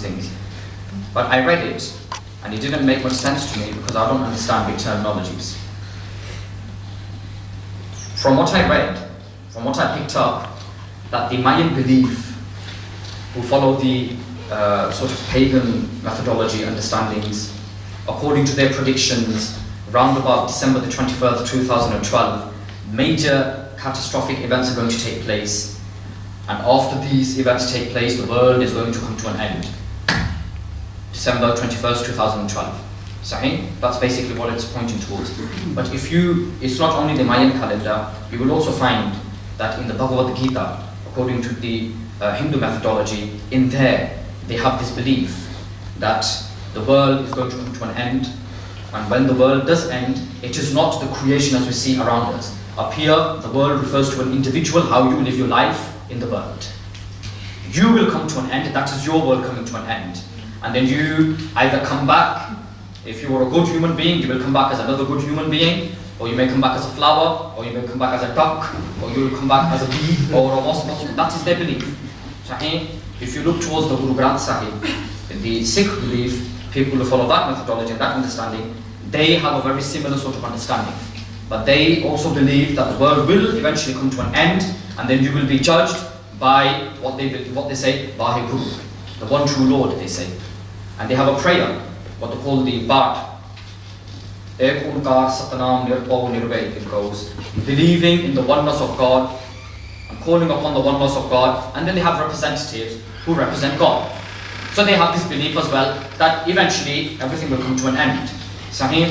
things. But I read it, and it didn't make much sense to me because I don't understand the terminologies. From what I read, from what I picked up, that the Mayan belief, who follow the sort of pagan methodology understandings, according to their predictions, round about December the 21st, 2012, major catastrophic events are going to take place, and after these events take place, the world is going to come to an end. December 21st, 2012. Sahih? That's basically what it's pointing towards. But it's not only the Mayan calendar, you will also find that in the Bhagavad Gita, according to the Hindu methodology, in there they have this belief that the world is going to come to an end, and when the world does end, it is not the creation as we see around us. Up here, the world refers to an individual, how you live your life in the world. You will come to an end, that is your world coming to an end. And then you either come back, if you are a good human being, you will come back as another good human being, or you may come back as a flower, or you may come back as a duck, or you will come back as a bee, or a wasp. That is their belief. Sahih? If you look towards the Guru Granth Sahib, the Sikh belief, people who follow that methodology and that understanding, they have a very similar sort of understanding. But they also believe that the world will eventually come to an end, and then you will be judged by what they say, Vaheguru, the one true Lord, they say. And they have a prayer, what they call the Bhat. It goes, believing in the oneness of God and calling upon the oneness of God, and then they have representatives who represent God. So they have this belief as well that eventually everything will come to an end. Sahih?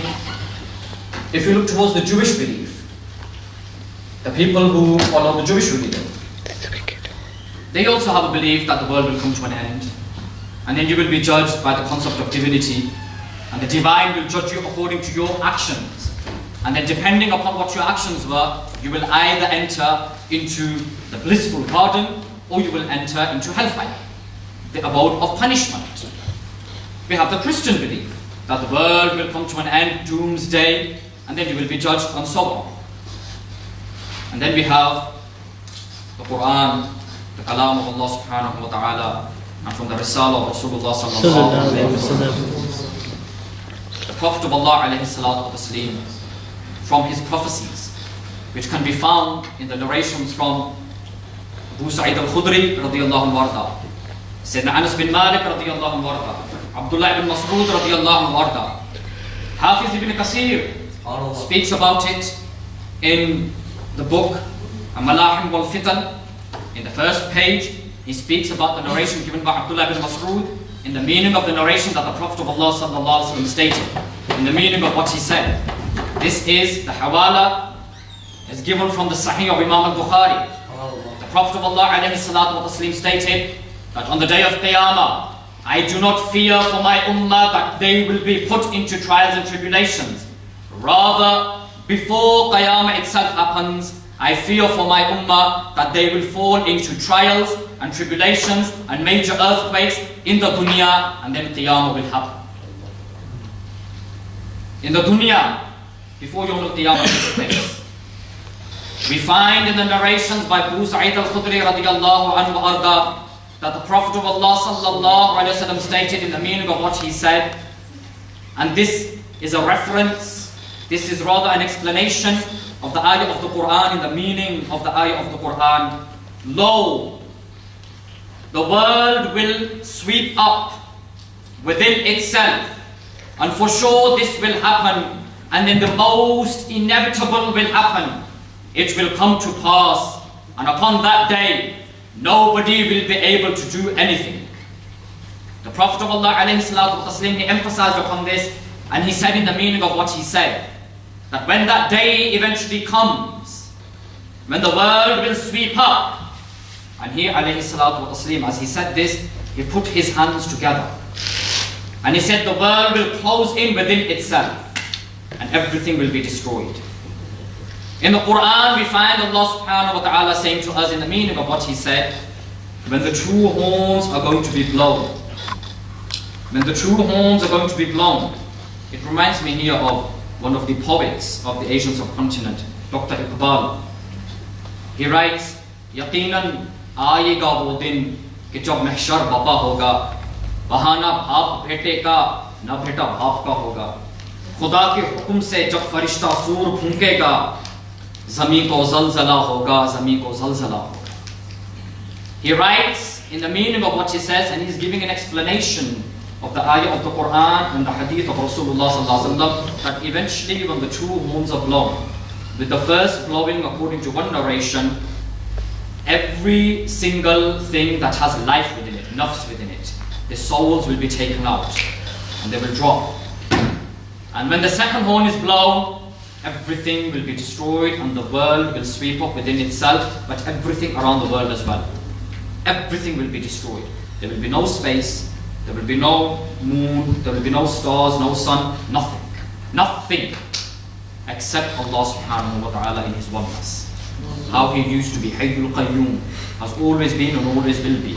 If you look towards the Jewish belief, the people who follow the Jewish religion, they also have a belief that the world will come to an end, and then you will be judged by the concept of divinity, and the divine will judge you according to your actions. And then depending upon what your actions were, you will either enter into the blissful garden, or you will enter into hellfire, the abode of punishment. We have the Christian belief that the world will come to an end, doomsday, and then you will be judged, and so on. And then we have the Quran, the Kalam of Allah subhanahu wa ta'ala, and from the Risala of Rasulullah sallallahu alayhi wa sallam. The Prophet of Allah alayhi salatu wasalam, from his prophecies, which can be found in the narrations from Abu Sa'id al-Khudri radiyallahu anhu, Sayyidina Anas bin Malik radiyallahu anhu, Abdullah ibn Mas'ud radiyallahu anhu, Hafiz ibn Kasir speaks about it in the book Malahim wal Fitan. In the first page, he speaks about the narration given by Abdullah ibn Mas'ud, in the meaning of the narration that the Prophet of Allah sallallahu alaihi wasallam stated, in the meaning of what he said. This is the hawala, is given from the Sahih of Imam al-Bukhari. The Prophet of Allah alayhi salatu wasallam stated that on the day of Qiyamah, I do not fear for my ummah that they will be put into trials and tribulations. Rather, before Qiyamah itself happens, I fear for my ummah that they will fall into trials and tribulations and major earthquakes in the dunya, and then Qiyamah will happen. In the dunya, before Yawm al-Qiyamah takes place, we find in the narrations by Abu Sa'id al-Khudri radiyallahu anhu arda, that the Prophet of Allah sallallahu alayhi wa sallam stated in the meaning of what he said, and this is a reference, this is rather an explanation of the ayah of the Quran, in the meaning of the ayah of the Quran. Lo, the world will sweep up within itself, and for sure this will happen, and then the most inevitable will happen. It will come to pass, and upon that day, nobody will be able to do anything. The Prophet of Allah alayhi salatu wasallam, he emphasized upon this, and he said in the meaning of what he said, that when that day eventually comes, when the world will sweep up, and he alayhi salatu wasallam, as he said this, he put his hands together, and he said the world will close in within itself, and everything will be destroyed. In the Quran, we find Allah subhanahu wa ta'ala saying to us in the meaning of what he said, when the true horns are going to be blown. When the true horns are going to be blown. It reminds me here of one of the poets of the Asian subcontinent, Dr. Iqbal. He writes, Yaqinan aayega wo din कि जब महशर बपा होगा वहां ना बाप बेटे का ना बेटा बाप का होगा। खुदा के हुक्म से जब फरिश्ता सूर फूंकेगा, ज़मीन को ज़लज़ला होगा, ज़मीन को ज़लज़ला होगा. He writes in the meaning of what he says, and he's giving an explanation of the ayah of the Quran and the hadith of Rasulullah sallallahu alaihi wasallam, that eventually when the two horns are blown, with the first blowing according to one narration, every single thing that has life within it, nafs within it, the souls will be taken out and they will drop. And when the second horn is blown, everything will be destroyed and the world will sweep up within itself, but everything around the world as well. Everything will be destroyed. There will be no space, there will be no moon, there will be no stars, no sun, nothing. Nothing except Allah subhanahu wa ta'ala in His oneness. How He used to be Hayyul Qayyum, has always been and always will be.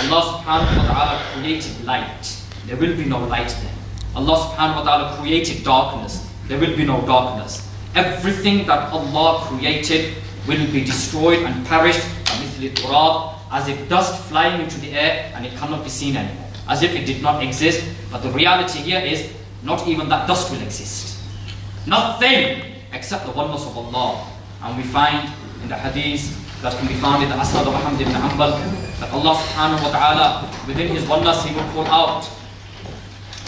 Allah subhanahu wa ta'ala created light. There will be no light then. Allah subhanahu wa ta'ala created darkness. There will be no darkness. Everything that Allah created will be destroyed and perished, as if dust flying into the air and it cannot be seen anymore, as if it did not exist. But the reality here is not even that dust will exist. Nothing except the oneness of Allah. And we find in the hadith that can be found in the Asnad of Ahmad ibn Hanbal that Allah subhanahu wa ta'ala within His oneness He will call out,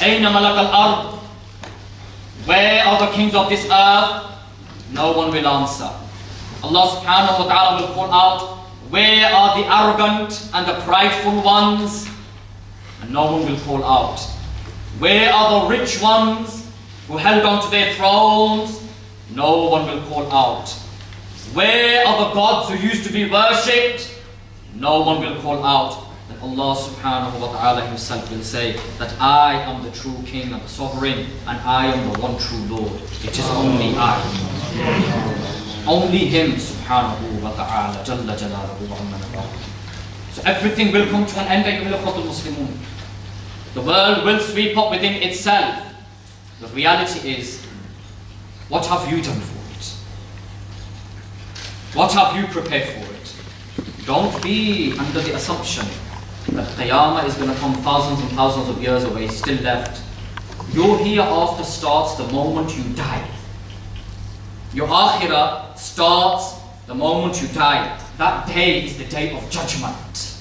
Aina malak al-ard, where are the kings of this earth? No one will answer. Allah subhanahu wa ta'ala will call out, where are the arrogant and the prideful ones? And no one will call out. Where are the rich ones who held on to their thrones? No one will call out. Where are the gods who used to be worshipped? No one will call out. And Allah subhanahu wa ta'ala Himself will say that I am the true King and the Sovereign, and I am the one true Lord. It is only I. Only Him subhanahu wa ta'ala jalla jalaluhu wa amma. So everything will come to an end, ayyuhal Muslimun. The world will sweep up within itself. The reality is, what have you done for it? What have you prepared for it? Don't be under the assumption that Qiyamah is going to come thousands and thousands of years away, still left. Your hereafter starts the moment you die. Your akhirah starts the moment you die. That day is the day of judgment.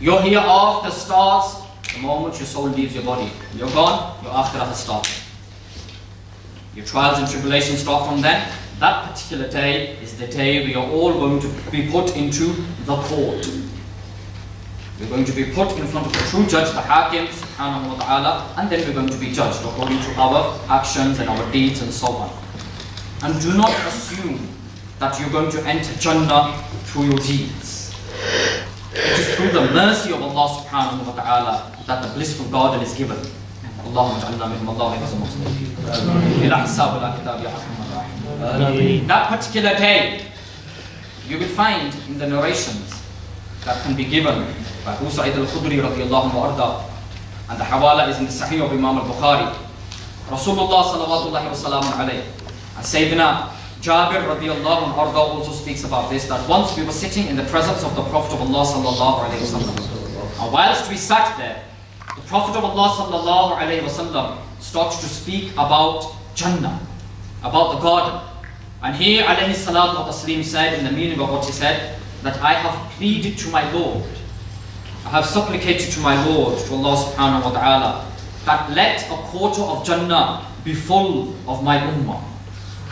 Your hereafter starts the moment your soul leaves your body. You're gone, your akhirah has started. Your trials and tribulations start from then. That particular day is the day we are all going to be put into the court. We're going to be put in front of the true judge, the Hakim subhanahu wa ta'ala, and then we're going to be judged according to our actions and our deeds and so on. And do not assume that you're going to enter Jannah through your deeds. It is through the mercy of Allah subhanahu wa ta'ala that the blissful garden is given. Allahumma ja'alna minhum, Allahumma is amongst them. Ila hisab wala kitab ya arhamar rahimin. That particular day, you will find in the narrations that can be given by Abu Sa'id al-Khudri radiyallahu anhu, and the hawala is in the Sahih of Imam al-Bukhari. Rasulullah sallallahu wa sallam alayhi. And Sayyidina Jabir radiyallahu anhu also speaks about this, that once we were sitting in the presence of the Prophet of Allah sallallahu alayhi wa sallam. And whilst we sat there, the Prophet of Allah sallallahu alayhi wa sallam starts to speak about Jannah, about the garden. And he alayhi salatu wa taslim said, in the meaning of what he said, that I have pleaded to my Lord, I have supplicated to my Lord, to Allah subhanahu wa ta'ala, that let a quarter of Jannah be full of my ummah.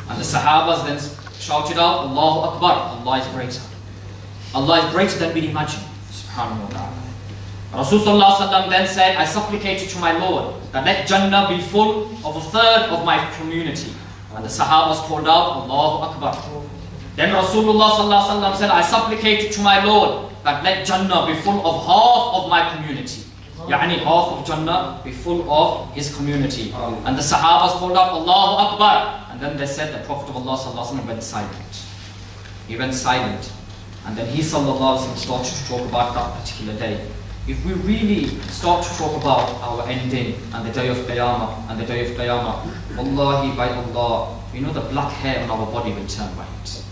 And the Sahabas then shouted out, Allahu Akbar, Allah is greater. Allah is greater than we imagine, subhanahu wa ta'ala. Rasulullah then said, I supplicated to my Lord that let Jannah be full of a third of my community. And the Sahabas called out, Allahu Akbar. Then Rasulullah said, I supplicated to my Lord that let Jannah be full of half of my community. Yani half of Jannah be full of his community. And the Sahabas called out, Allahu Akbar. And then they said the Prophet of Allah went silent. He went silent. And then he started to talk about that particular day. If we really start to talk about our ending and the day of Qiyamah, Wallahi by Allah, the black hair on our body will turn white.